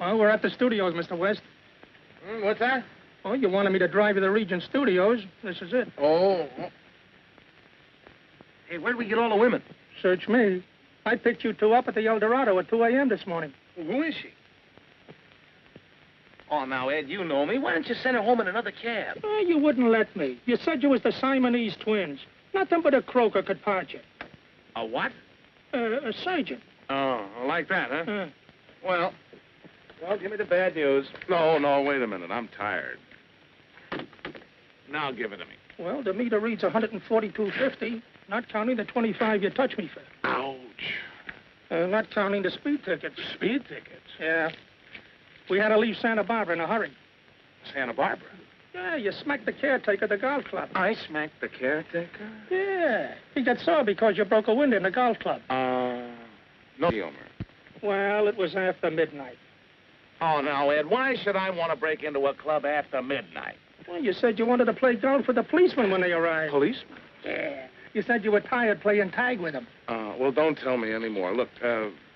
Well, we're at the studios, Mr. West. What's that? Oh, you wanted me to drive you to the Regent Studios. This is it. Oh. Hey, where'd we get all the women? Search me. I picked you two up at the El Dorado at 2 a.m. this morning. Well, who is she? Oh, now, Ed, you know me. Why don't you send her home in another cab? Oh, you wouldn't let me. You said you was the Simonese twins. Nothing but a croaker could part you. A what? A surgeon. Oh, like that, huh? Well, give me the bad news. No, wait a minute. I'm tired. Now give it to me. Well, the meter reads 142.50, not counting the 25 you touched me for. Ouch. Not counting the speed tickets. Speed tickets? Yeah. We had to leave Santa Barbara in a hurry. Santa Barbara? Yeah, you smacked the caretaker of the golf club. I smacked the caretaker? Yeah. He got sore because you broke a window in the golf club. No humor. Well, it was after midnight. Oh, now, Ed, why should I want to break into a club after midnight? Well, you said you wanted to play golf with the policemen when they arrived. Policeman? Yeah. You said you were tired playing tag with them. Well, don't tell me anymore. Look,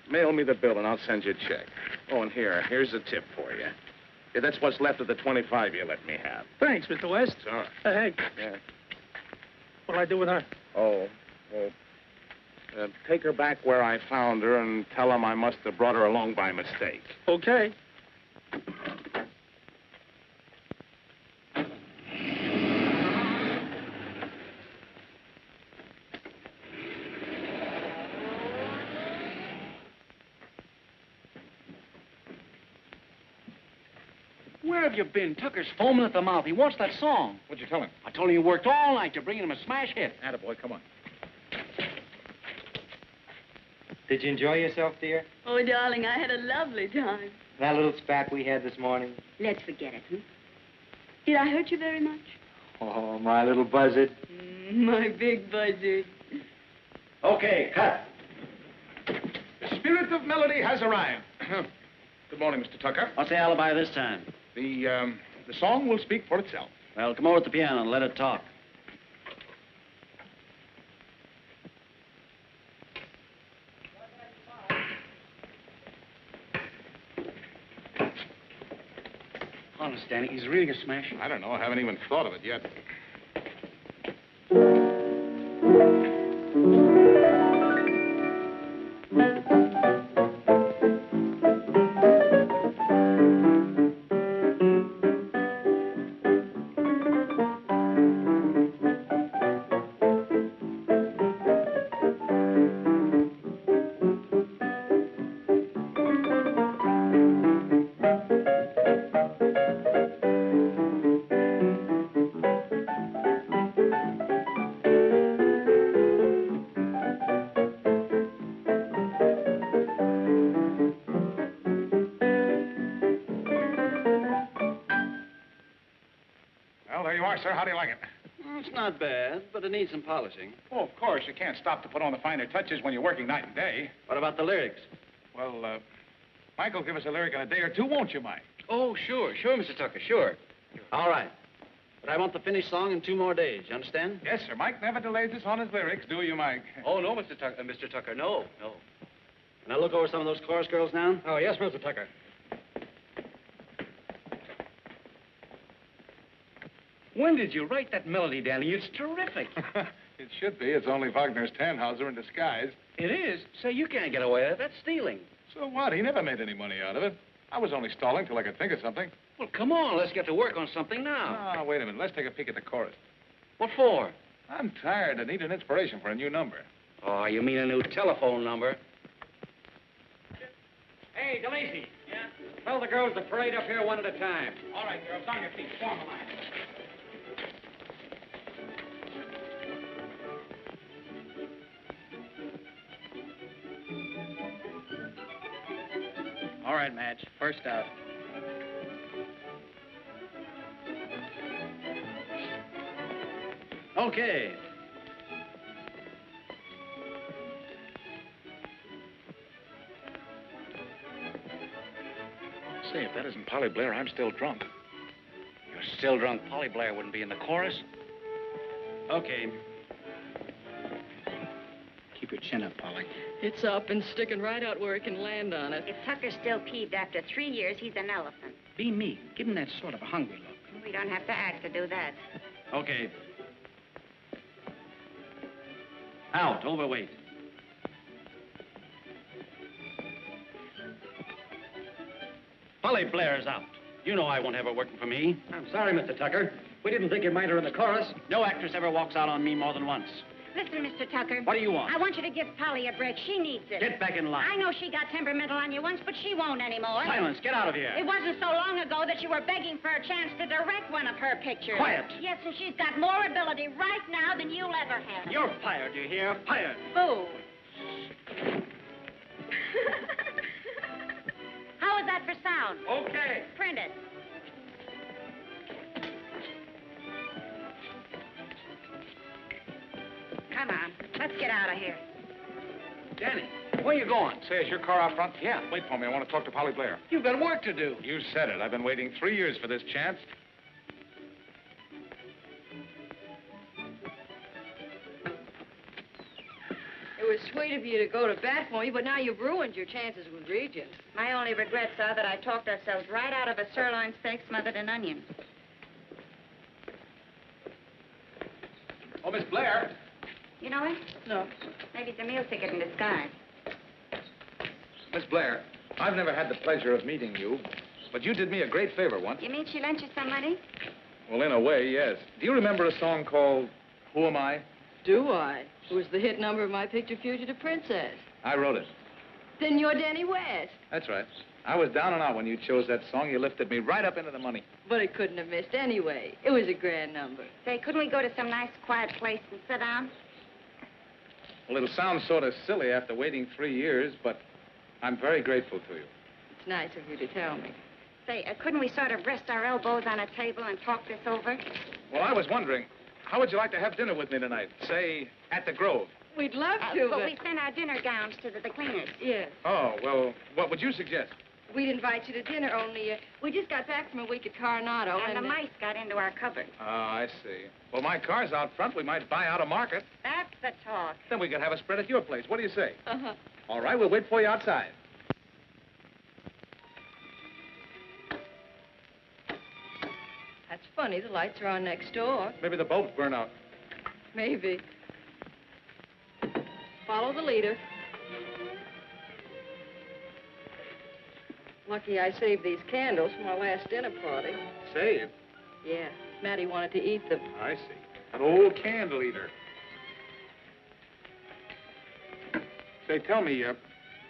mail me the bill and I'll send you a check. Oh, and here's a tip for you. Yeah, that's what's left of the 25 you let me have. Thanks, Mr. West. It's all right. Hey. Yeah. What'll I do with her? Oh, well, take her back where I found her and tell them I must have brought her along by mistake. Okay. Where have you been? Tucker's foaming at the mouth. He wants that song. What'd you tell him? I told him you worked all night to bring him a smash hit. Attaboy, come on. Did you enjoy yourself, dear? Oh, darling, I had a lovely time. That little spat we had this morning? Let's forget it, huh? Did I hurt you very much? Oh, my little buzzard. My big buzzard. Okay, cut. The spirit of melody has arrived. Good morning, Mr. Tucker. What's the alibi this time? The song will speak for itself. Well, come over to the piano and let it talk. Honest, Danny, he's really a smash. I don't know. I haven't even thought of it yet. Sir, how do you like it? Well, it's not bad, but it needs some polishing. Oh, of course. You can't stop to put on the finer touches when you're working night and day. What about the lyrics? Well, Michael, give us a lyric in a day or two, won't you, Mike? Oh, sure, Mr. Tucker, sure. All right. But I want the finished song in 2 more days. You understand? Yes, sir. Mike never delays us on his lyrics, do you, Mike? Oh, no, Mr. Tucker. No. Can I look over some of those chorus girls now? Oh, yes, Mr. Tucker. When did you write that melody, Danny? It's terrific. It should be. It's only Wagner's Tannhauser in disguise. It is? Say, you can't get away with it. That's stealing. So what? He never made any money out of it. I was only stalling till I could think of something. Well, come on. Let's get to work on something now. Ah, wait a minute. Let's take a peek at the chorus. What for? I'm tired. I need an inspiration for a new number. Oh, you mean a new telephone number? Hey, DeLacy. Yeah? Tell the girls to parade up here one at a time. All right, girls, on your feet. Form a line. All right, Madge. First out. Okay. Say, if that isn't Polly Blair, I'm still drunk. You're still drunk. Polly Blair wouldn't be in the chorus. Okay. Keep your chin up, Polly. It's up and sticking right out where it can land on it. If Tucker's still peeved after 3 years, he's an elephant. Be mean. Give him that sort of a hungry look. We don't have to act to do that. Okay. Out. Overweight. Polly Blair's out. You know I won't have her working for me. I'm sorry, Mr. Tucker. We didn't think you'd mind her in the chorus. No actress ever walks out on me more than once. Listen, Mr. Tucker. What do you want? I want you to give Polly a break. She needs it. Get back in line. I know she got temperamental on you once, but she won't anymore. Silence. Get out of here. It wasn't so long ago that you were begging for a chance to direct one of her pictures. Quiet. Yes, and she's got more ability right now than you'll ever have. You're fired, you hear? Fired. Fool. How is that for sound? Okay. Print it. Come on. Let's get out of here. Danny, where you going? Say, is your car out front? Yeah. Wait for me. I want to talk to Polly Blair. You've got work to do. You said it. I've been waiting 3 years for this chance. It was sweet of you to go to bat for me, but now you've ruined your chances with Regent. My only regrets are that I talked ourselves right out of a sirloin steak smothered in onions. Oh, Miss Blair. You know it? No. Maybe it's a meal ticket in disguise. Miss Blair, I've never had the pleasure of meeting you, but you did me a great favor once. You mean she lent you some money? Well, in a way, yes. Do you remember a song called Who Am I? Do I? It was the hit number of my picture, Fugitive Princess. I wrote it. Then you're Danny West. That's right. I was down and out when you chose that song. You lifted me right up into the money. But it couldn't have missed anyway. It was a grand number. Say, couldn't we go to some nice, quiet place and sit down? Well, it'll sound sort of silly after waiting 3 years, but I'm very grateful to you. It's nice of you to tell me. Say, couldn't we sort of rest our elbows on a table and talk this over? Well, I was wondering, how would you like to have dinner with me tonight? Say, at the Grove. We'd love to, but we sent our dinner gowns to the cleaners. Yes. Oh, well, what would you suggest? We'd invite you to dinner, only we just got back from a week at Coronado. And the mice got into our cupboard. Oh, I see. Well, my car's out front. We might buy out a market. That's the talk. Then we could have a spread at your place. What do you say? Uh-huh. All right, we'll wait for you outside. That's funny. The lights are on next door. Maybe the bulbs burn out. Maybe. Follow the leader. Lucky I saved these candles from our last dinner party. Saved? Yeah. Mattie wanted to eat them. I see. An old candle eater. Say, tell me, is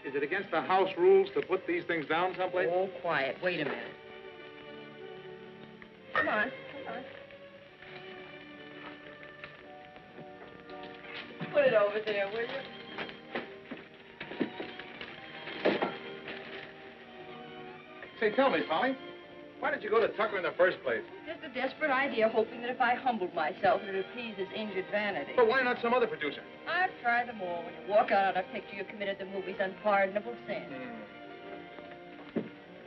it against the house rules to put these things down someplace? Oh, quiet. Wait a minute. Come on. Come on. Put it over there, will you? Say, tell me, Polly, why did you go to Tucker in the first place? Just a desperate idea, hoping that if I humbled myself, it would appease his injured vanity. But why not some other producer? I've tried them all. When you walk out on a picture, you've committed the movie's unpardonable sin.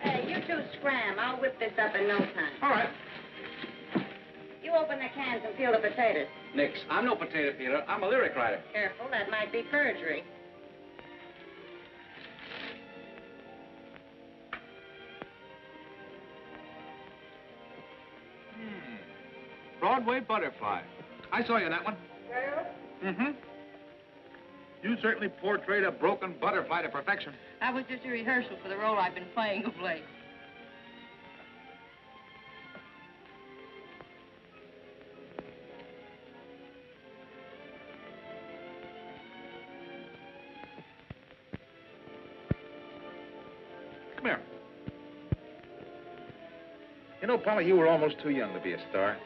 Hey, you two scram. I'll whip this up in no time. All right. You You open the cans and peel the potatoes. Nix, I'm no potato peeler. I'm a lyric writer. Careful, that might be perjury. Broadway Butterfly. I saw you in that one. Mm-hmm. You certainly portrayed a broken butterfly to perfection. That was just a rehearsal for the role I've been playing of late. Come here. You know, Polly, you were almost too young to be a star.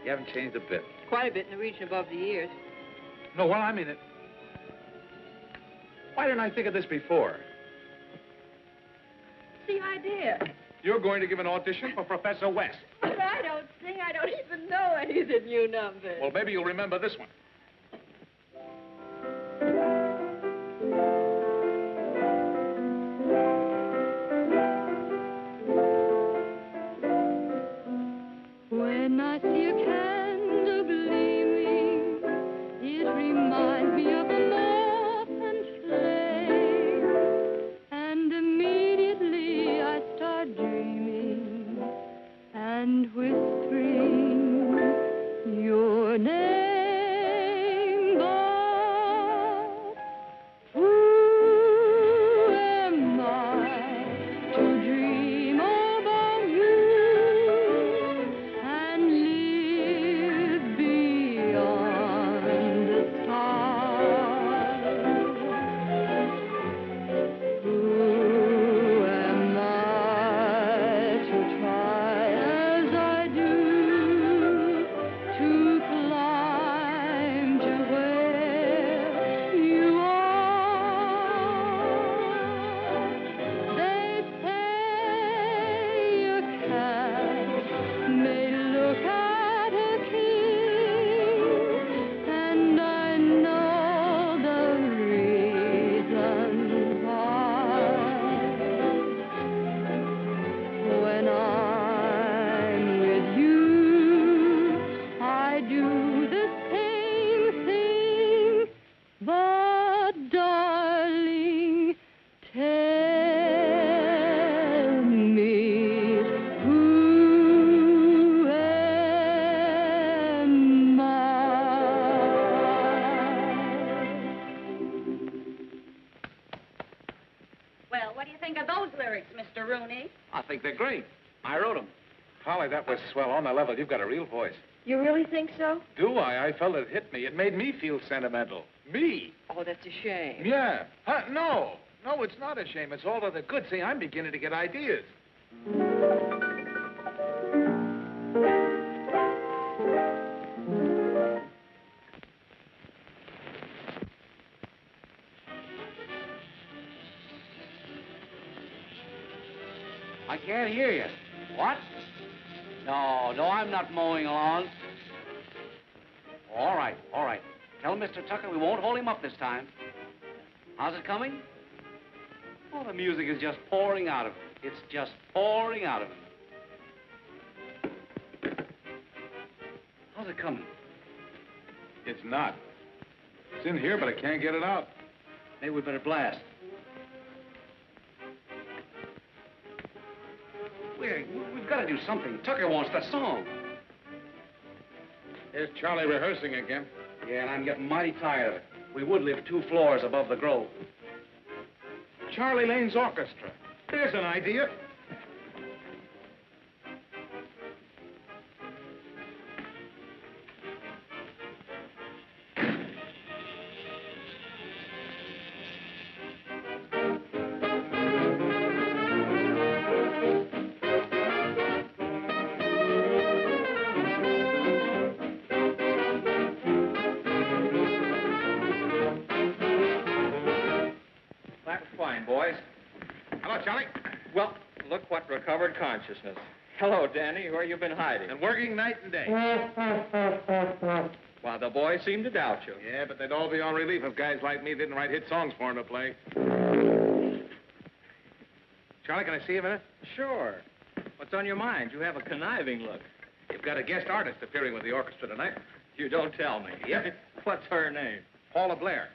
You haven't changed a bit. Quite a bit in the region above the years. No, well, I mean it. Why didn't I think of this before? The idea. You're going to give an audition for Professor West. But I don't sing. I don't even know any of the new numbers. Well, maybe you'll remember this one. When I see a candle gleaming, it reminds me of a moth and flame. And immediately I start dreaming and whispering your name. But who am I to dream about you and live beyond the stars? Who am I to try as I do to climb to where you are? They say a cat may look at a king, and I know the reason why. When I'm with you, I do the same thing. But, darling, tell me, who am I? Well, what do you think of those lyrics, Mr. Rooney? I think they're great. I wrote them. Polly, that was swell. On the level, you've got a real voice. You really think so? Do I? I felt it hit me. It made me feel sentimental. Me? Oh, that's a shame. Yeah. Huh? No. No, it's not a shame. It's all to the good. See, I'm beginning to get ideas. I can't hear you. What? No, I'm not mowing lawns. All right. Tell Mr. Tucker we won't hold him up this time. How's it coming? Oh, the music is just pouring out of him. It's just pouring out of him. How's it coming? It's not. It's in here, but I can't get it out. Maybe we better blast. We've got to do something. Tucker wants that song. Here's Charlie rehearsing again. Yeah, and I'm getting mighty tired of it. We would live 2 floors above the grove. Charlie Lane's orchestra. There's an idea. Boys. Hello, Charlie. Well, look what recovered consciousness. Hello, Danny. Where you been hiding? And working night and day. Well, the boys seem to doubt you. Yeah, but they'd all be on relief if guys like me didn't write hit songs for them to play. Charlie, can I see you a minute? Sure. What's on your mind? You have a conniving look. You've got a guest artist appearing with the orchestra tonight. You don't tell me. Yep. What's her name? Paula Blair.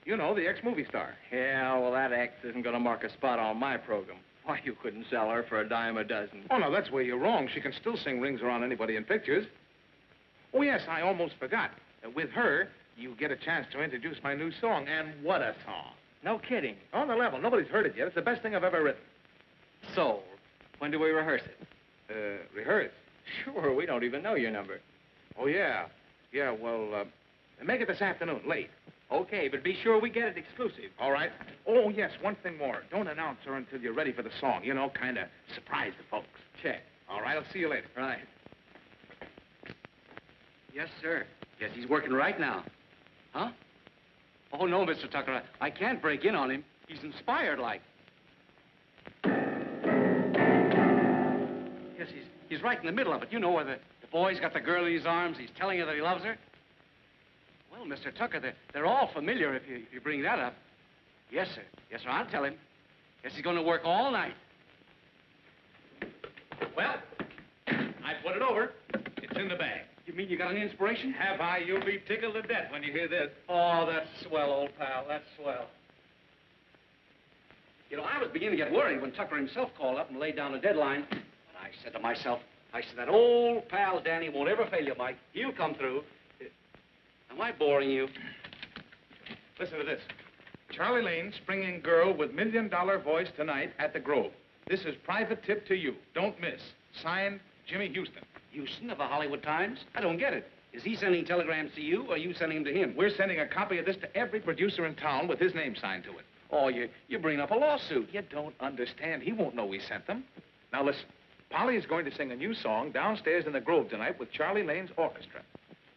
You know, the ex-movie star. Yeah, well, that ex isn't going to mark a spot on my program. Why, you couldn't sell her for a dime a dozen. Oh, no, that's where you're wrong. She can still sing Rings Around Anybody in Pictures. Oh, yes, I almost forgot. With her, you get a chance to introduce my new song, and what a song. No kidding. On the level. Nobody's heard it yet. It's the best thing I've ever written. Sold. When do we rehearse it? Rehearse? Sure, we don't even know your number. Oh, yeah. Yeah, well, make it this afternoon, late. Okay, but be sure we get it exclusive. All right. Oh, yes, one thing more. Don't announce her until you're ready for the song. You know, kind of surprise the folks. Check. All right, I'll see you later. Right. Yes, sir. Yes, he's working right now. Huh? Oh, no, Mr. Tucker. I can't break in on him. He's inspired like. Yes, he's right in the middle of it. You know where the boy's got the girl in his arms. He's telling her that he loves her. Well, Mr. Tucker, they're all familiar if you bring that up. Yes, sir. Yes, sir, I'll tell him. Yes, he's going to work all night. Well, I put it over. It's in the bag. You mean you got an inspiration? Have I? You'll be tickled to death when you hear this. Oh, that's swell, old pal. That's swell. You know, I was beginning to get worried when Tucker himself called up and laid down a deadline. And I said to myself, that old pal Danny won't ever fail you, Mike. He'll come through. Am I boring you? Listen to this. Charlie Lane, springing girl with $1 million voice tonight at the Grove. This is private tip to you. Don't miss. Signed, Jimmy Houston. Houston of the Hollywood Times? I don't get it. Is he sending telegrams to you, or are you sending them to him? We're sending a copy of this to every producer in town with his name signed to it. Oh, you're bringing up a lawsuit. You don't understand. He won't know we sent them. Now, listen. Polly is going to sing a new song downstairs in the Grove tonight with Charlie Lane's orchestra.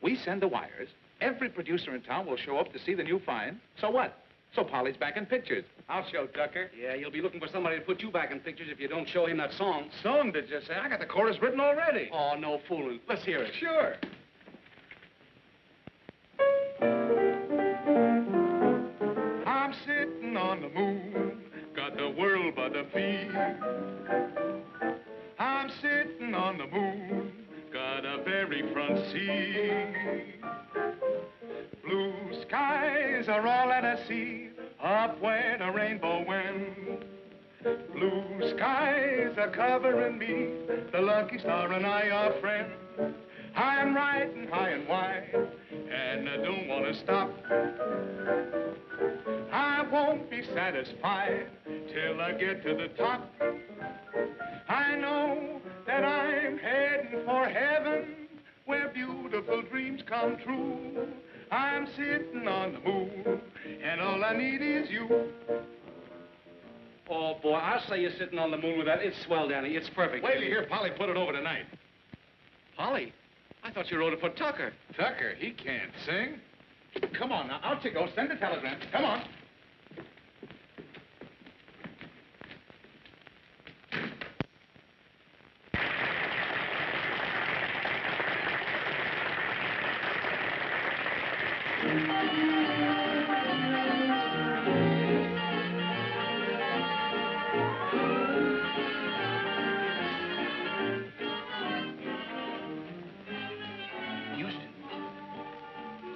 We send the wires. Every producer in town will show up to see the new find. So what? So Polly's back in pictures. I'll show Tucker. Yeah, you'll be looking for somebody to put you back in pictures if you don't show him that song. Song, did you say? I got the chorus written already. Oh, no fooling. Let's hear it. Sure. I'm sitting on the moon, got the world by the feet. I'm sitting on the moon, got a very front seat. Blue skies are all that I see, up where the rainbow went. Blue skies are covering me, the lucky star and I are friends. I'm riding high and wide, and I don't want to stop. I won't be satisfied till I get to the top. I know that I'm heading for heaven, where beautiful dreams come true. I'm sitting on the moon, and all I need is you. Oh, boy, I'll say you're sitting on the moon with that. It's swell, Danny. It's perfect. Wait till you hear Polly put it over tonight. Polly? I thought you wrote it for Tucker. Tucker, he can't sing. Come on now, out you go. Send the telegram. Come on.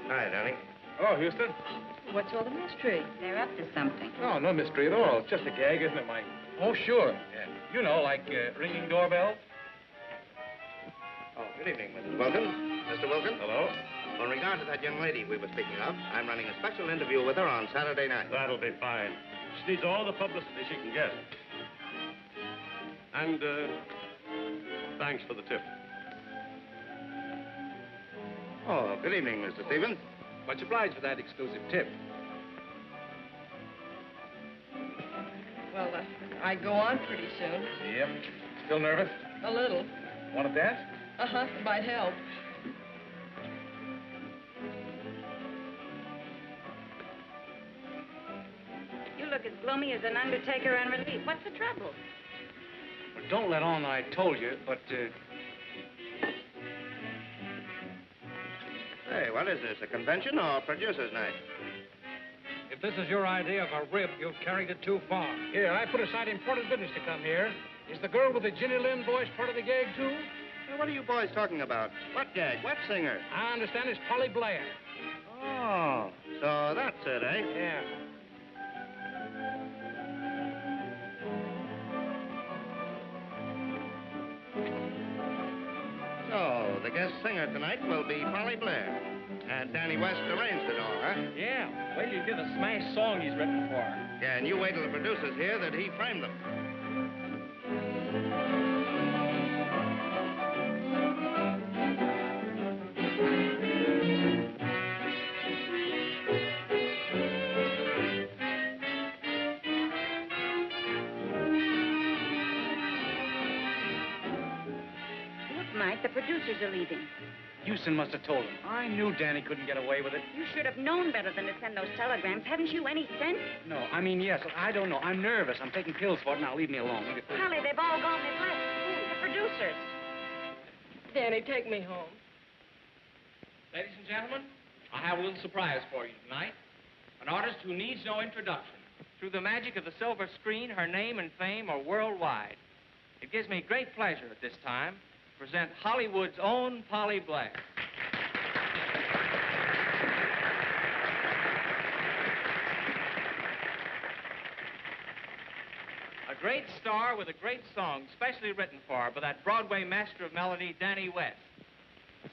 Hi, Danny. Hello, Houston. What's all the mystery? They're up to something. Oh, no mystery at all. It's just a gag, isn't it, Mike? Oh, sure. Yeah. You know, like ringing doorbells. Oh, good evening, Mrs. Wilkins. Mr. Wilkins? Hello. In regard to that young lady we were speaking of, I'm running a special interview with her on Saturday night. That'll be fine. She needs all the publicity she can get. And, thanks for the tip. Oh, good evening, Mr. Stevens. Much obliged for that exclusive tip. Well, I go on pretty soon. Yep. Still nervous? A little. Want to dance? Uh-huh, might help. You look as gloomy as an undertaker on relief. What's the trouble? Well, don't let on I told you, but, Hey, what is this, a convention or producer's night? If this is your idea of a rib, you've carried it too far. Here, I put aside important business to come here. Is the girl with the Ginny Lynn voice part of the gag, too? what are you boys talking about? What gag? What singer? I understand it's Polly Blair. Oh, so that's it, eh? Yeah. So, the guest singer tonight will be Polly Blair. And Danny West arranged it all, huh? Yeah. Wait till you hear the smash song he's written for her. Yeah, and you wait till the producers hear that he framed them. Mike, the producers are leaving. Houston must have told him. I knew Danny couldn't get away with it. You should have known better than to send those telegrams. Haven't you any sense? No, I mean, yes. I don't know. I'm nervous. I'm taking pills for it. Now, leave me alone. Holly, they've all gone. They've left. The producers. Danny, take me home. Ladies and gentlemen, I have a little surprise for you tonight. An artist who needs no introduction. Through the magic of the silver screen, her name and fame are worldwide. It gives me great pleasure at this time to present Hollywood's own Polly Blair. A great star with a great song specially written for her by that Broadway master of melody, Danny West.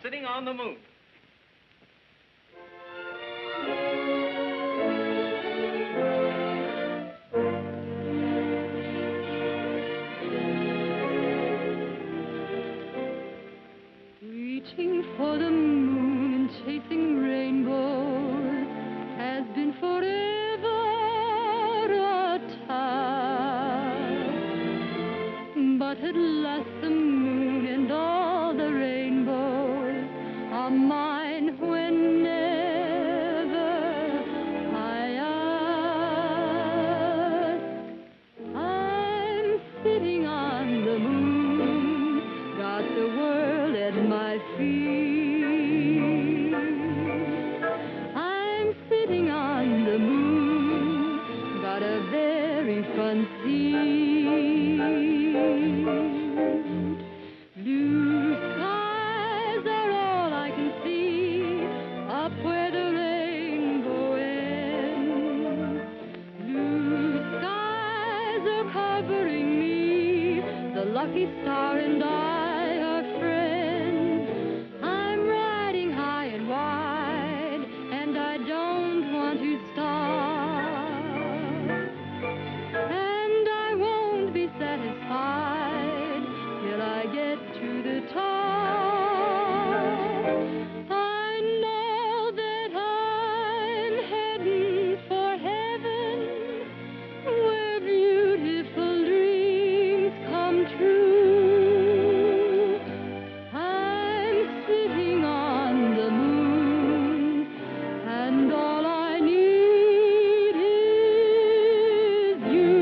Sitting on the Moon. Reaching for the moon and chasing rainbows has been forever a task. But at last the moon and all the rainbows are mine whenever I ask. I'm sitting on the moon, got the world at my feet. I'm sitting on the moon, got a very fun seat. Blue skies are all I can see, up where the rainbow ends. Blue skies are covering me, the lucky star and I are friends. I'm riding high and wide, and I don't want to stop. And I won't be satisfied till I get to the top. I know that I'm heading for heaven, where beautiful dreams come true. I'm sitting on the moon, and all I need is you.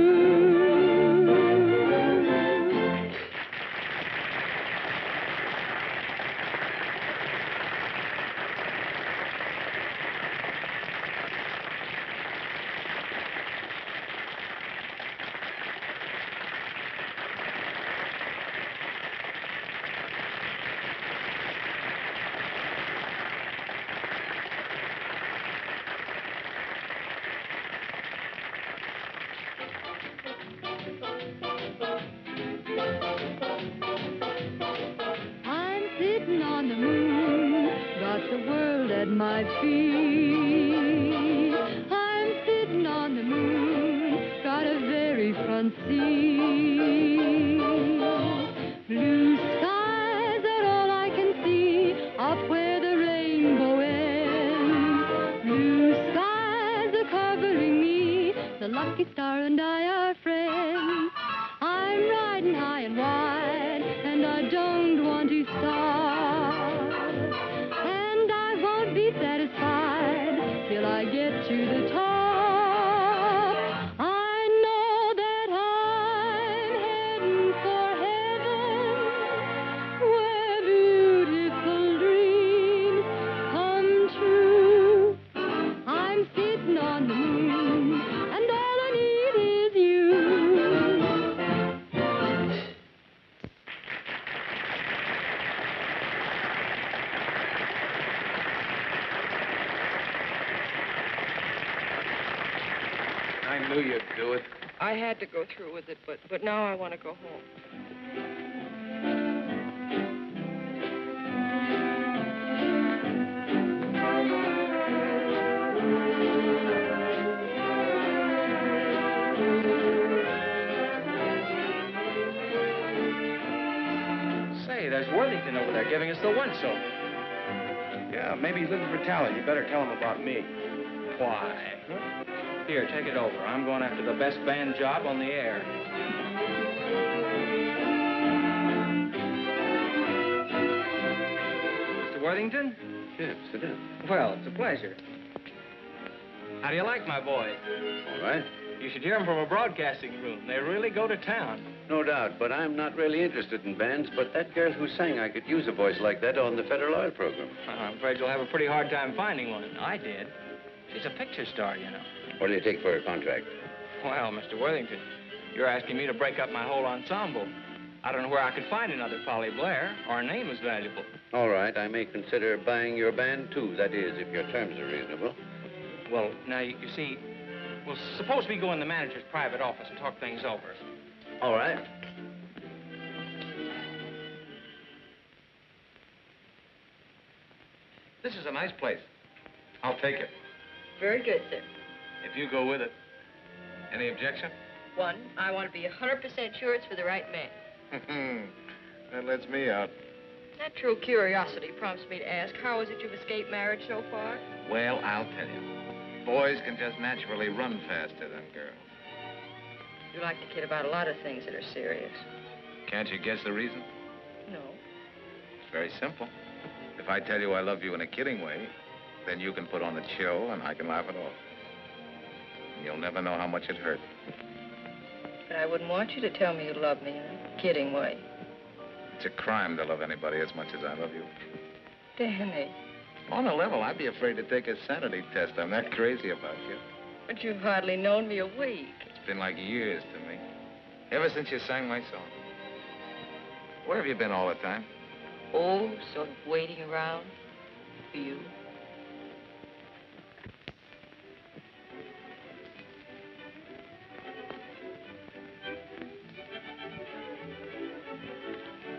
I'm sitting on the moon, got the world at my feet. I'm sitting on the moon, got a very front seat. Blue skies are all I can see, up where the rainbow ends. Blue skies are covering me, the lucky star and I are friends. I'm riding high and wide, and I don't want to stop. And I won't be satisfied till I get to the top. I know that I'm heading for heaven, where beautiful dreams come true. I'm sitting on the moon, and all I need is you. I knew you'd do it. I had to go through with it, but now I want to go home. Say, there's Worthington over there giving us the once-over. Yeah, maybe he's looking for talent. You better tell him about me. Why? Here, take it over. I'm going after the best band job on the air. Mr. Worthington? Yes, sit down. Well, it's a pleasure. How do you like my boys? All right. You should hear them from a broadcasting room. They really go to town. No doubt, but I'm not really interested in bands. But that girl who sang, I could use a voice like that on the Federal Oil program. I'm afraid you'll have a pretty hard time finding one. I did. She's a picture star, you know. What do you take for a contract? Well, Mr. Worthington, you're asking me to break up my whole ensemble. I don't know where I could find another Polly Blair. Our name is valuable. All right, I may consider buying your band, too. That is, if your terms are reasonable. Well, now, you see, well, suppose we go in the manager's private office and talk things over. All right. This is a nice place. I'll take it. Very good, sir. If you go with it. Any objection? One, I want to be 100% sure it's for the right man. That lets me out. Natural curiosity prompts me to ask, how is it you've escaped marriage so far? Well, I'll tell you. Boys can just naturally run faster than girls. You like to kid about a lot of things that are serious. Can't you guess the reason? No. It's very simple. If I tell you I love you in a kidding way, then you can put on the show and I can laugh it off. And you'll never know how much it hurt. But I wouldn't want you to tell me you love me in a kidding way. It's a crime to love anybody as much as I love you. Danny. On a level, I'd be afraid to take a sanity test. I'm that crazy about you. But you've hardly known me a week. It's been like years to me. Ever since you sang my song. Where have you been all the time? Oh, sort of waiting around for you.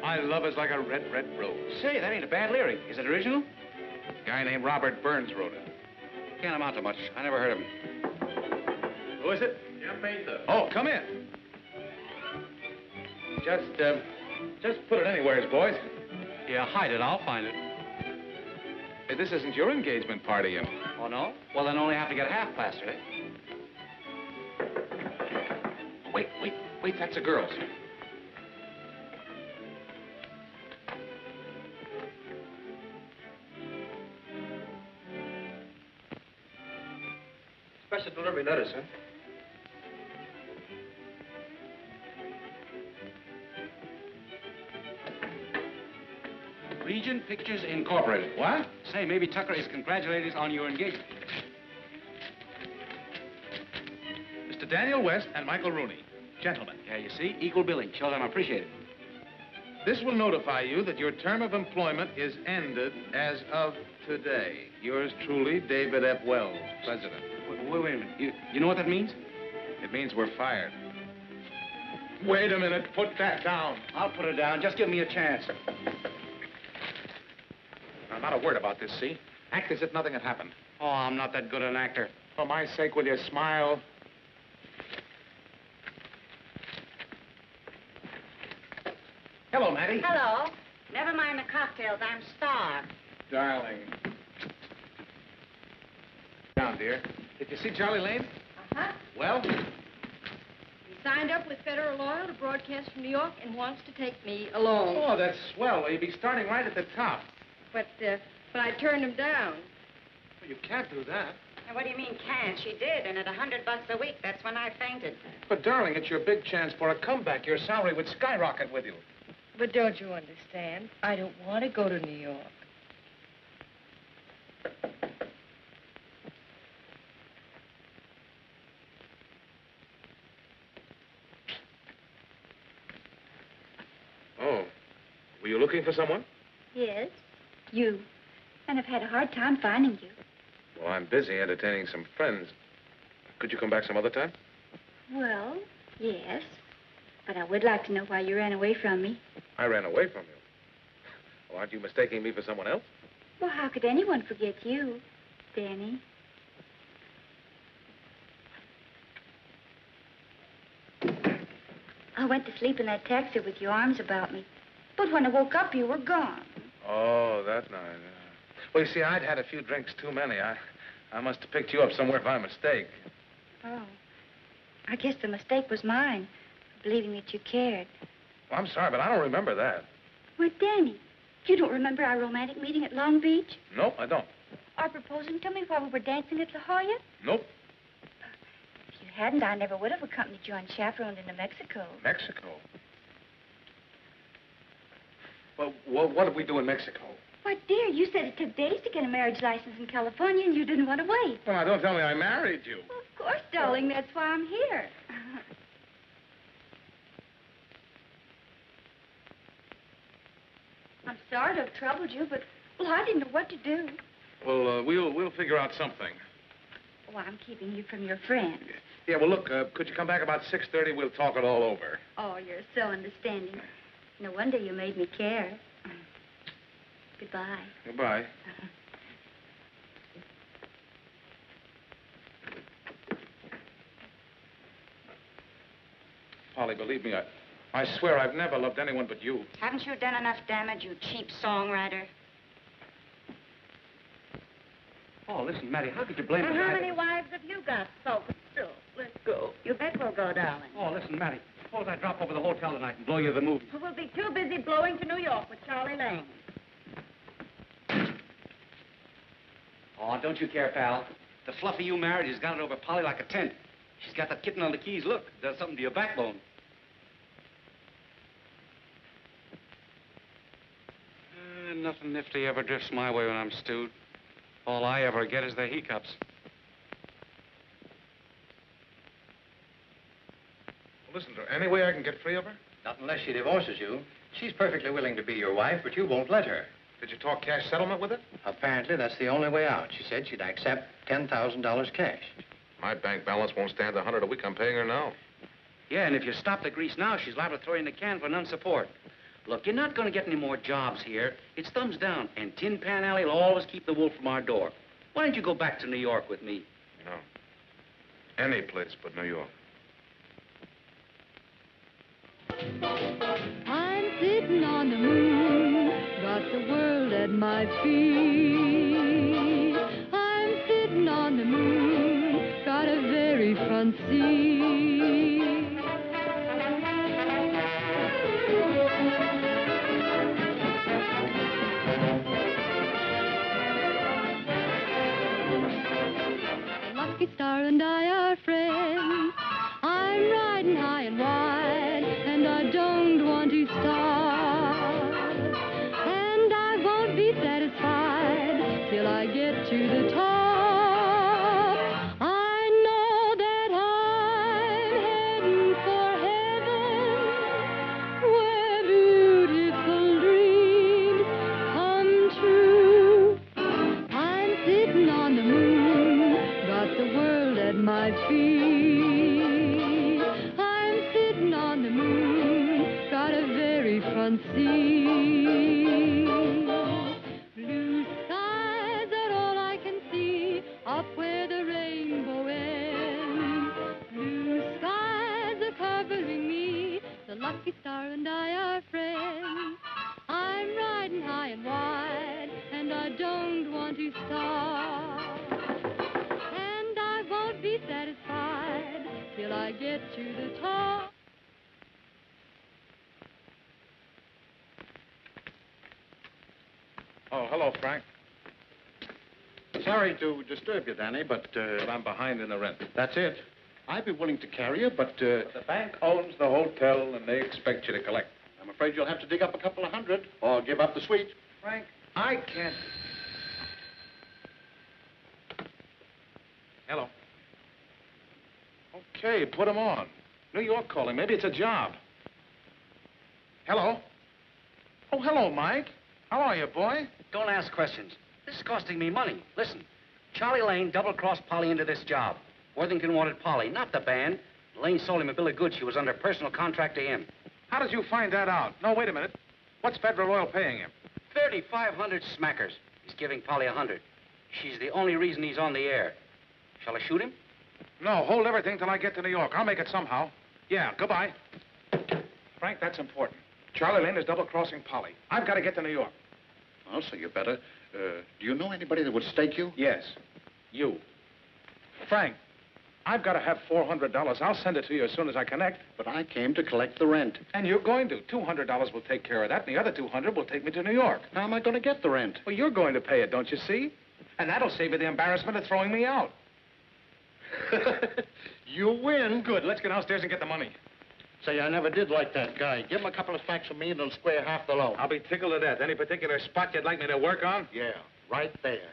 My love is like a red, red rose. Say, that ain't a bad lyric. Is it original? A guy named Robert Burns wrote it. Can't amount to much. I never heard of him. Who is it? Jim Baker. Oh, come in. Just put it anywheres, boys. Yeah, hide it. I'll find it. Hey, this isn't your engagement party, you know. Oh, no? Well, then only have to get half plastered, eh? Wait, that's a girl's. Special delivery letter, sir. Regent Pictures Incorporated. What? Say, maybe Tucker is congratulating us on your engagement. Mr. Daniel West and Michael Rooney. Gentlemen. Yeah, you see? Equal billing. Shows I'm appreciated. This will notify you that your term of employment is ended as of today. Yours truly, David F. Wells, President. Wait a minute. You know what that means? It means we're fired. Wait a minute. Put that down. I'll put it down. Just give me a chance. Now, not a word about this, see? Act as if nothing had happened. Oh, I'm not that good an actor. For my sake, will you smile? Hello, Mattie. Hello. Never mind the cocktails. I'm starved. Darling. Down, dear. Did you see Charlie Lane? Uh-huh. Well? He signed up with Federal Oil to broadcast from New York and wants to take me along. Oh, that's swell. Well, you'd be starting right at the top. But I turned him down. Well, you can't do that. Now, what do you mean can't? She did, and at $100 a week, that's when I fainted. But, darling, it's your big chance for a comeback. Your salary would skyrocket with you. But don't you understand? I don't want to go to New York. Oh. Were you looking for someone? Yes, you. And I've had a hard time finding you. Well, I'm busy entertaining some friends. Could you come back some other time? Well, yes. But I would like to know why you ran away from me. I ran away from you. Well, aren't you mistaking me for someone else? Well, how could anyone forget you, Danny? I went to sleep in that taxi with your arms about me. But when I woke up, you were gone. Oh, that night. Well, you see, I'd had a few drinks too many. I must have picked you up somewhere by mistake. Oh. I guess the mistake was mine, believing that you cared. Well, I'm sorry, but I don't remember that. Why, Danny, you don't remember our romantic meeting at Long Beach? Nope, I don't. Or proposing to me while we were dancing at La Jolla? Nope. If you hadn't, I never would have accompanied you unchaperoned into Mexico. Mexico? Well, what did we do in Mexico? Why, dear, you said it took days to get a marriage license in California, and you didn't want to wait. Well, now, don't tell me I married you. Well, of course, darling. That's why I'm here. I'm sorry to have troubled you, but, well, I didn't know what to do. Well, we'll figure out something. Oh, I'm keeping you from your friends. Yeah, well, look, could you come back about 6:30? We'll talk it all over. Oh, you're so understanding. No wonder you made me care. Goodbye. Goodbye. Polly, believe me, I swear I've never loved anyone but you. Haven't you done enough damage, you cheap songwriter? Oh, listen, Mattie, how could you blame And the how guy many wives have you got, so? Let's go. You bet we'll go, darling. Oh, listen, Mattie, suppose I drop over the hotel tonight and blow you the movie. We'll be too busy blowing to New York with Charlie Lane. Oh, don't you care, pal. The fluffy you married has got it over Polly like a tent. She's got that kitten on the keys. Look, does something to your backbone. Nothing nifty ever drifts my way when I'm stewed. All I ever get is the hiccups. Listen to her. Any way I can get free of her? Not unless she divorces you. She's perfectly willing to be your wife, but you won't let her. Did you talk cash settlement with her? Apparently, that's the only way out. She said she'd accept $10,000 cash. My bank balance won't stand the $100 a week I'm paying her now. Yeah, and if you stop the grease now, she's liable to throw you in the can for non-support. Look, you're not going to get any more jobs here. It's thumbs down, and Tin Pan Alley will always keep the wolf from our door. Why don't you go back to New York with me? No. Any place but New York. I'm sitting on the moon, got the world at my feet. I'm sitting on the moon, got a very front seat. Lucky Star and I are friends. I'm riding high and wide, and I don't want to stop. And I won't be satisfied till I get to the top. I know that I'm heading for heaven, where beautiful dreams come true. I'm sitting on the moon, got the world at my feet. I'm sitting on the moon, got a very front seat. Blue skies are all I can see, up where the rainbow ends. Blue skies are covering me, the lucky star and I are friends. I'm riding high and wide, and I don't want to stop. And I won't be satisfied till I get to the top. Oh, hello, Frank. Sorry to disturb you, Danny, but I'm behind in the rent. that's it. I'd be willing to carry you, but The bank owns the hotel, and they expect you to collect. I'm afraid you'll have to dig up a couple of hundred or give up the suite. Frank, I can't. Hello. Okay, put him on. New York calling. Maybe it's a job. Hello. Oh, hello, Mike. How are you, boy? Don't ask questions. This is costing me money. Listen, Charlie Lane double-crossed Polly into this job. Worthington wanted Polly, not the band. Elaine sold him a bill of goods. She was under personal contract to him. How did you find that out? No, wait a minute. What's Federal Oil paying him? 3,500 smackers. He's giving Polly 100. She's the only reason he's on the air. Shall I shoot him? No, hold everything till I get to New York. I'll make it somehow. Yeah, goodbye. Frank, that's important. Charlie Lane is double-crossing Polly. I've got to get to New York. Well, so you better. Do you know anybody that would stake you? Yes, you. Frank, I've got to have $400. I'll send it to you as soon as I connect. But I came to collect the rent. And you're going to. $200 will take care of that, and the other $200 will take me to New York. How am I going to get the rent? Well, you're going to pay it, don't you see? And that'll save you the embarrassment of throwing me out. You win. Good. Let's get downstairs and get the money. Say, I never did like that guy. Give him a couple of smacks from me and he'll square half the loan. I'll be tickled to death. Any particular spot you'd like me to work on? Yeah, right there.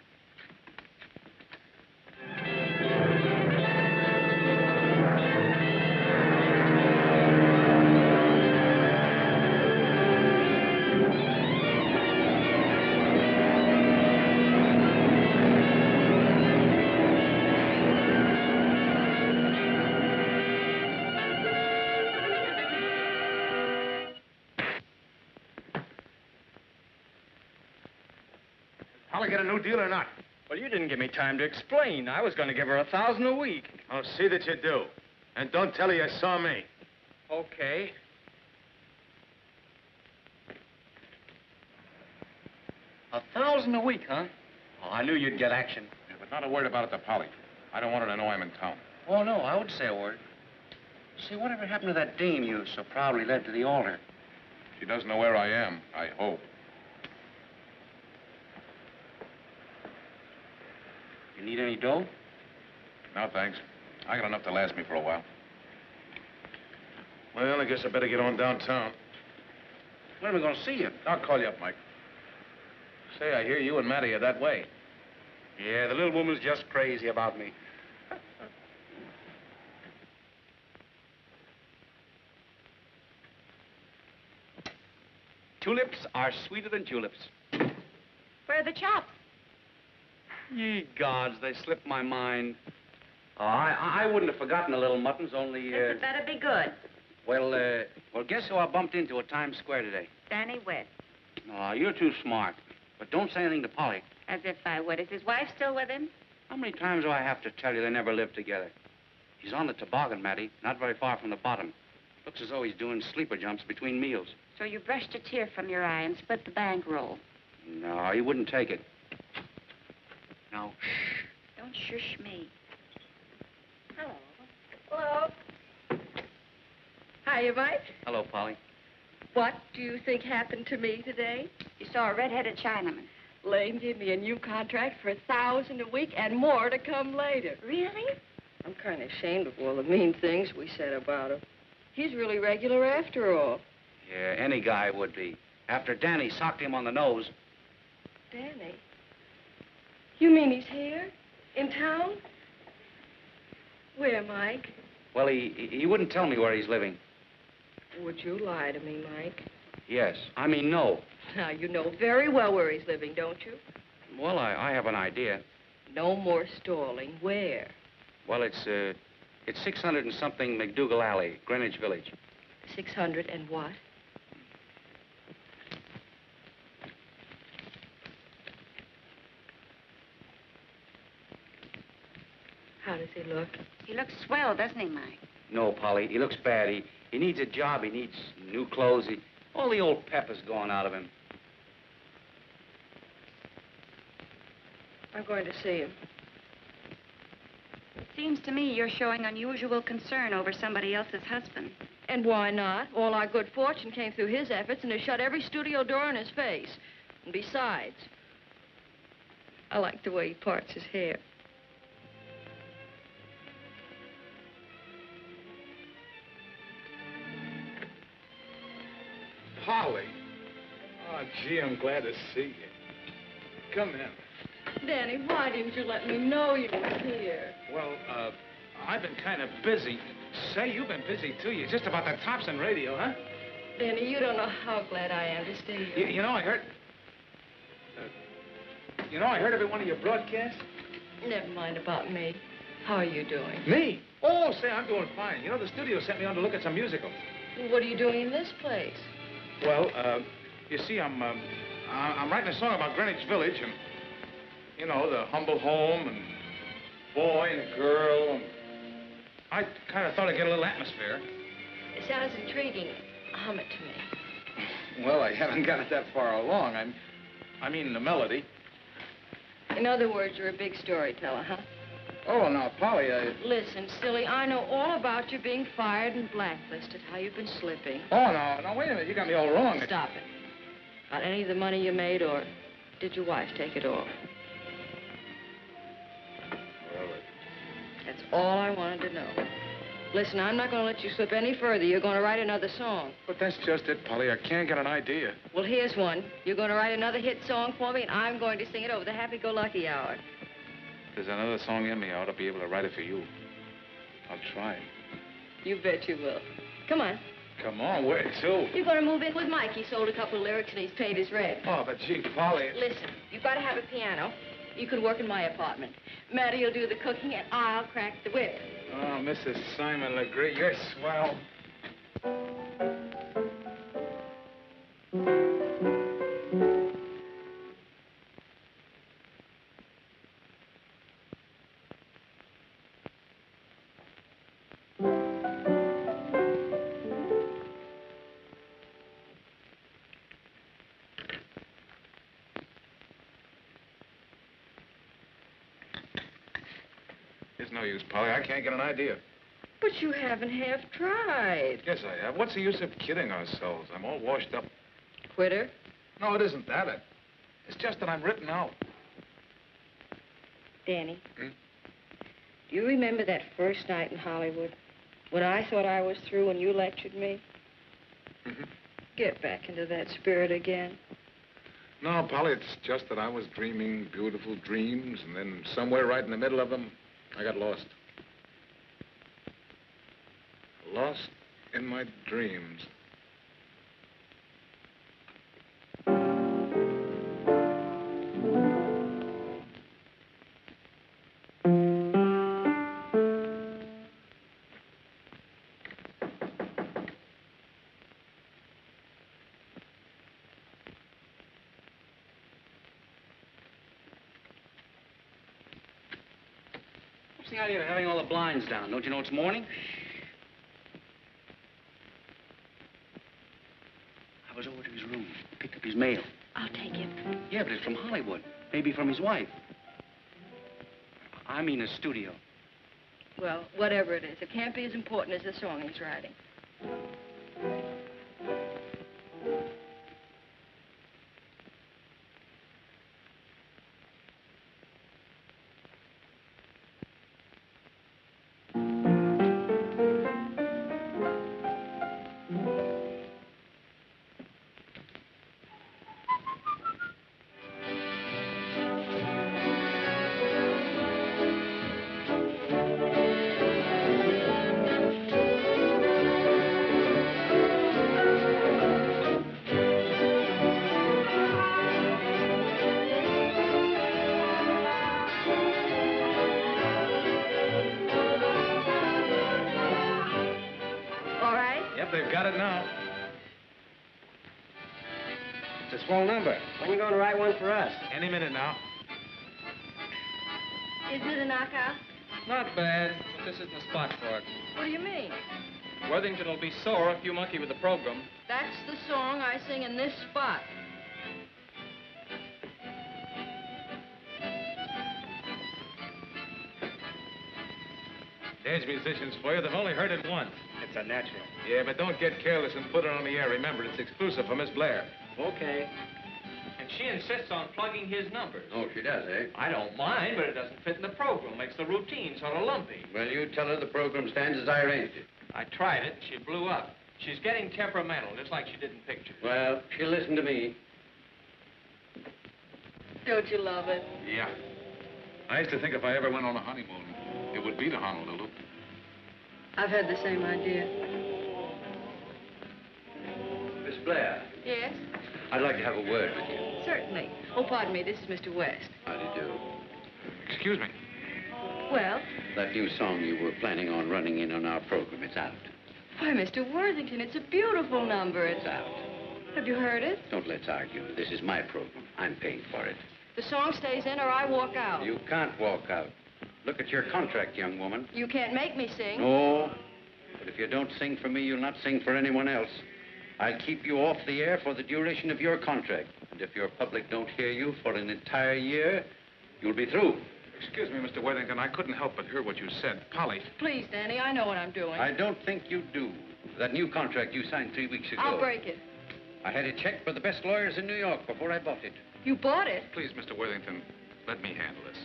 I'll get a new deal or not. Well, you didn't give me time to explain. I was going to give her $1,000 a week. I'll see that you do. And don't tell her you saw me. Okay. $1,000 a week, huh? Oh, I knew you'd get action. Yeah, but not a word about it to Polly. I don't want her to know I'm in town. Oh, no, I would say a word. See, whatever happened to that dame you so proudly led to the altar? She doesn't know where I am, I hope. You need any dough? No, thanks. I got enough to last me for a while. Well, I guess I better get on downtown. When are we going to see you? I'll call you up, Mike. Say, I hear you and Mattie are that way. Yeah, the little woman's just crazy about me. Tulips are sweeter than tulips. Where are the chops? Ye gods, they slipped my mind. Oh, I wouldn't have forgotten the little muttons, only, This had better be good. Well, guess who I bumped into at Times Square today? Danny West. Oh, you're too smart. But don't say anything to Polly. As if I would. Is his wife still with him? How many times do I have to tell you they never lived together? He's on the toboggan, Mattie, not very far from the bottom. Looks as though he's doing sleeper jumps between meals. So you brushed a tear from your eye and split the bankroll. No, he wouldn't take it. Now, shh. Don't shush me. Hello. Hello. Hiya, Mike. Hello, Polly. What do you think happened to me today? You saw a red-headed Chinaman. Lane gave me a new contract for $1,000 a week and more to come later. Really? I'm kind of ashamed of all the mean things we said about him. He's really regular after all. Yeah, any guy would be. After Danny socked him on the nose. Danny? You mean he's here? In town? Where, Mike? Well, he wouldn't tell me where he's living. Would you lie to me, Mike? Yes. I mean, no. Now, you know very well where he's living, don't you? Well, I have an idea. No more stalling. Where? Well, it's 600 and something McDougal Alley, Greenwich Village. 600 and what? How does he look? He looks swell, doesn't he, Mike? No, Polly, he looks bad. He needs a job. He needs new clothes. All the old pep is gone out of him. I'm going to see him. It seems to me you're showing unusual concern over somebody else's husband. And why not? All our good fortune came through his efforts and has shut every studio door in his face. And besides, I like the way he parts his hair. Polly. Oh, gee, I'm glad to see you. Come in. Danny, why didn't you let me know you were here? Well, I've been kind of busy. Say, you've been busy, too. You're just about the tops in radio, huh? Danny, you don't know how glad I am to see you. You know, I heard... I heard every one of your broadcasts. Never mind about me. How are you doing? Me? Oh, say, I'm doing fine. You know, the studio sent me on to look at some musicals. What are you doing in this place? Well, you see, I'm writing a song about Greenwich Village and, you know, the humble home and boy and girl. And I kind of thought I'd get a little atmosphere. It sounds intriguing. Hum it to me. Well, I haven't got it that far along. I mean the melody. In other words, you're a big storyteller, huh? Oh, now, Polly, Listen, silly, I know all about you being fired and blacklisted, how you've been slipping. Oh, no, wait a minute. You got me all wrong. Stop it. Got any of the money you made, or did your wife take it all? Well, That's all I wanted to know. Listen, I'm not going to let you slip any further. You're going to write another song. But that's just it, Polly. I can't get an idea. Well, here's one. You're going to write another hit song for me, and I'm going to sing it over the happy-go-lucky hour. If there's another song in me, I ought to be able to write it for you. I'll try. You bet you will. Come on. Come on, where to? You're going to move in with Mike. He sold a couple of lyrics, and he's paid his rent. Oh, but gee, Polly... Listen, you've got to have a piano. You can work in my apartment. Matty will do the cooking, and I'll crack the whip. Oh, Mrs. Simon Legree, you're swell. There's no use, Polly. I can't get an idea. But you haven't half tried. Yes, I have. What's the use of kidding ourselves? I'm all washed up. Quitter? No, it isn't that. It's just that I'm written out. Danny, do you remember that first night in Hollywood when I thought I was through and you lectured me? Mm-hmm. Get back into that spirit again. No, Polly, it's just that I was dreaming beautiful dreams, and then somewhere right in the middle of them, I got lost. Lost in my dreams. What's the idea of having all the blinds down? Don't you know it's morning? I was over to his room, picked up his mail. I'll take it. Yeah, but it's from Hollywood. Maybe from his wife. I mean his studio. Well, whatever it is, it can't be as important as the song he's writing. They've got it now. It's a small number. When are you going to write one for us? Any minute now. Isn't it a knockout? Not bad, but this isn't the spot for it. What do you mean? Worthington will be sore if you monkey with the program. That's the song I sing in this spot. There's musicians for you. They've only heard it once. It's a natural. Yeah, but don't get careless and put it on the air. Remember, it's exclusive for Miss Blair. Okay. And she insists on plugging his numbers. Oh, she does, eh? I don't mind, but it doesn't fit in the program. Makes the routine sort of lumpy. Well, you tell her the program stands as I arranged it. I tried it, and she blew up. She's getting temperamental, just like she did in pictures. Well, she'll listen to me. Don't you love it? Yeah. I used to think if I ever went on a honeymoon, it would be to Honolulu. I've had the same idea. Miss Blair, Yes? I'd like to have a word with you. Certainly. Oh, pardon me, this is Mr. West. How do you do? Excuse me. Well, That new song you were planning on running in on our program, it's out. Why, Mr. Worthington, it's a beautiful number. It's out. Have you heard it? Don't let's argue. This is my program. I'm paying for it. The song stays in or I walk out. You can't walk out. Look at your contract, young woman. You can't make me sing. No. But if you don't sing for me, you'll not sing for anyone else. I'll keep you off the air for the duration of your contract. And if your public don't hear you for an entire year, you'll be through. Excuse me, Mr. Worthington. I couldn't help but hear what you said. Polly. Please, Danny, I know what I'm doing. I don't think you do. That new contract you signed 3 weeks ago. I'll break it. I had it checked by the best lawyers in New York before I bought it. You bought it? Please, Mr. Worthington, let me handle this.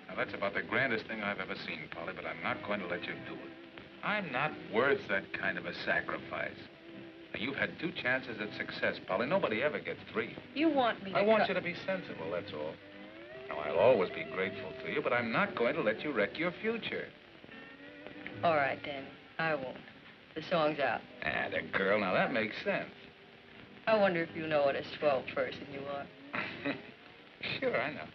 Now, that's about the grandest thing I've ever seen, Polly, but I'm not going to let you do it. I'm not worth that kind of a sacrifice. Now, you've had 2 chances at success, Polly. Nobody ever gets 3. You want me to I want you to be sensible, that's all. Now, I'll always be grateful to you, but I'm not going to let you wreck your future. All right, Danny. I won't. The song's out. Ah, the girl. Now, that makes sense. I wonder if you know what a swell person you are. Sure, I know.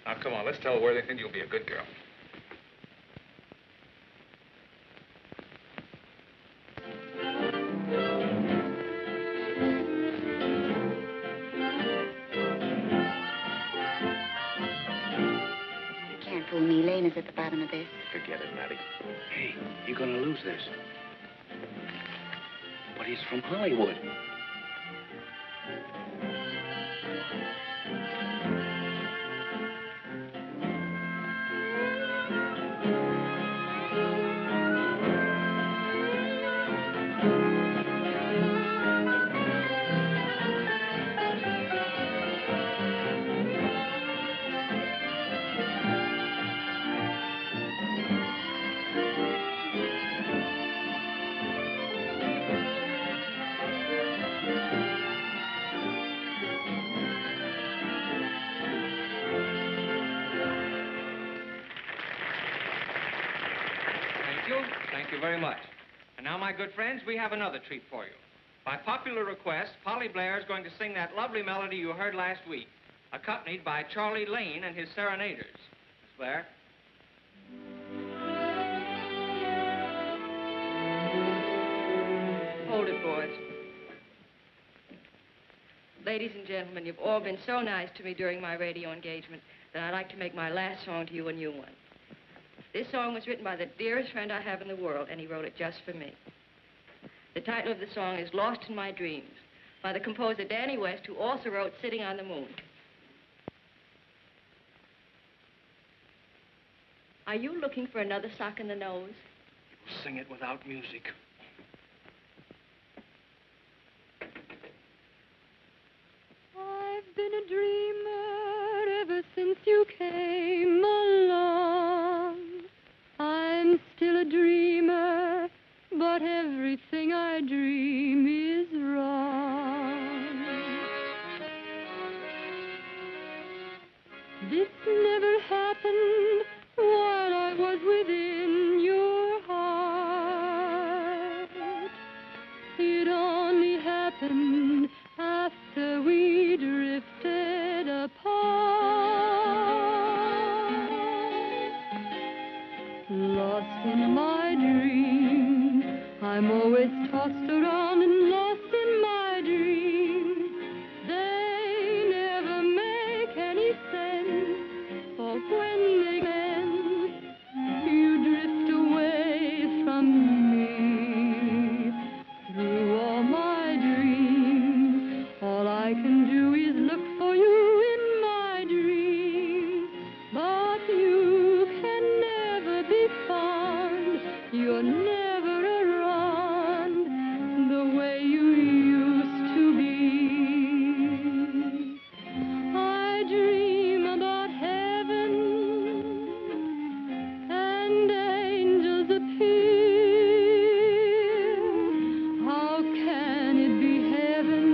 Now, come on, let's tell Worthington you'll be a good girl. Can't fool me. Lane is at the bottom of this. Forget it, Matty. Hey, you're gonna lose this. But he's from Hollywood. Thank you very much. And now, my good friends, we have another treat for you. By popular request, Polly Blair is going to sing that lovely melody you heard last week, accompanied by Charlie Lane and his serenaders. Miss Blair? Hold it, boys. Ladies and gentlemen, you've all been so nice to me during my radio engagement that I'd like to make my last song to you a new one. This song was written by the dearest friend I have in the world, and he wrote it just for me. The title of the song is Lost in My Dreams, by the composer Danny West, who also wrote Sitting on the Moon. Are you looking for another sock in the nose? Sing it without music. I've been a dreamer ever since you came along. I'm still a dreamer, but everything I dream is wrong. This never happened while I was within your heart. It only happened after we drifted apart. Lost in my dreams, I'm always tossed around and lost in my dreams. They never make any sense, for when they end, you drift away from me. Through all my dreams, all I can do is look for you in my dreams. But you can never be found, you're never around the way you used to be. I dream about heaven and angels appear. How can it be heaven?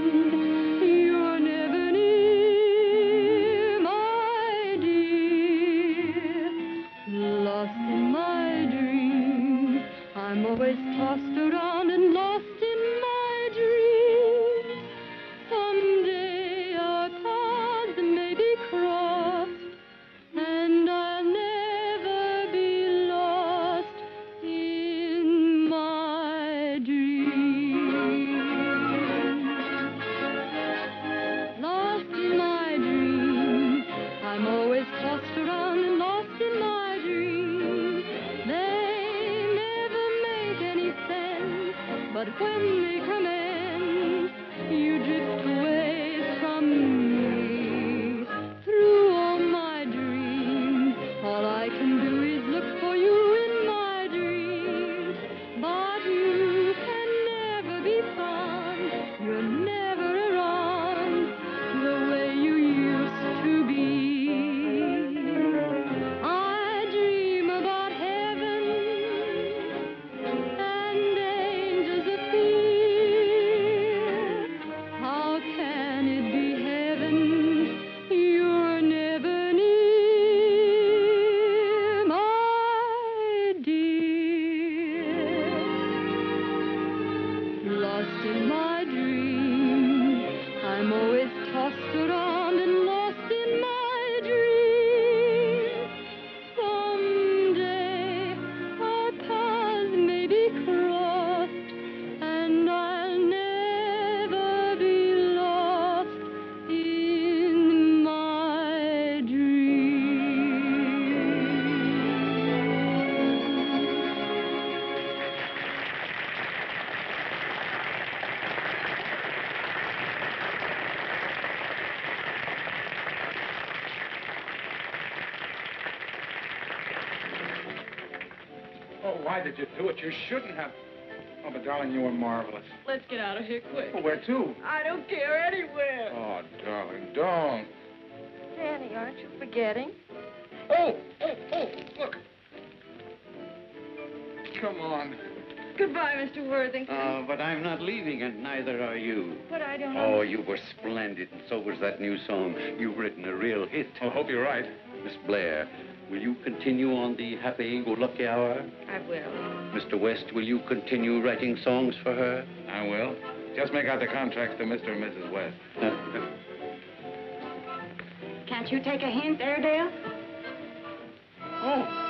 You're never near, my dear. Lost in my dreams, I'm I'm always tossed around and lost in my dreams. Someday our paths may be crossed, and I'll never be lost in my dreams. Lost in my dreams, I'm always tossed around and lost in my dreams. They never make any sense, but when they commence, you drift away from me. Through all my dreams, all I can do is look for you in my dreams. But you can never be found, you're never around the way you used to be. I dream about heaven and angels appear. How can it be heaven? You're never near, my dear. Lost in my dreams, I'm always tossed around and lost in my dreams. Someday our paths may be crossed, and I'll never be lost in my dreams. Oh, why did you do it? You shouldn't have. Oh, but darling, you were marvelous. Let's get out of here quick. Well, where to? I don't care anywhere. Oh, darling, don't. Danny, aren't you forgetting? Oh, look. Come on. Goodbye, Mr. Worthington. But I'm not leaving, and neither are you. But I don't Oh, know. you were splendid, and so was that new song. You've written a real hit. I hope you're right. Miss Blair, will you continue on the happy-go-lucky hour? I will. Mr. West, will you continue writing songs for her? I will. Just make out the contracts to Mr. and Mrs. West. Can't you take a hint, Airedale? Oh.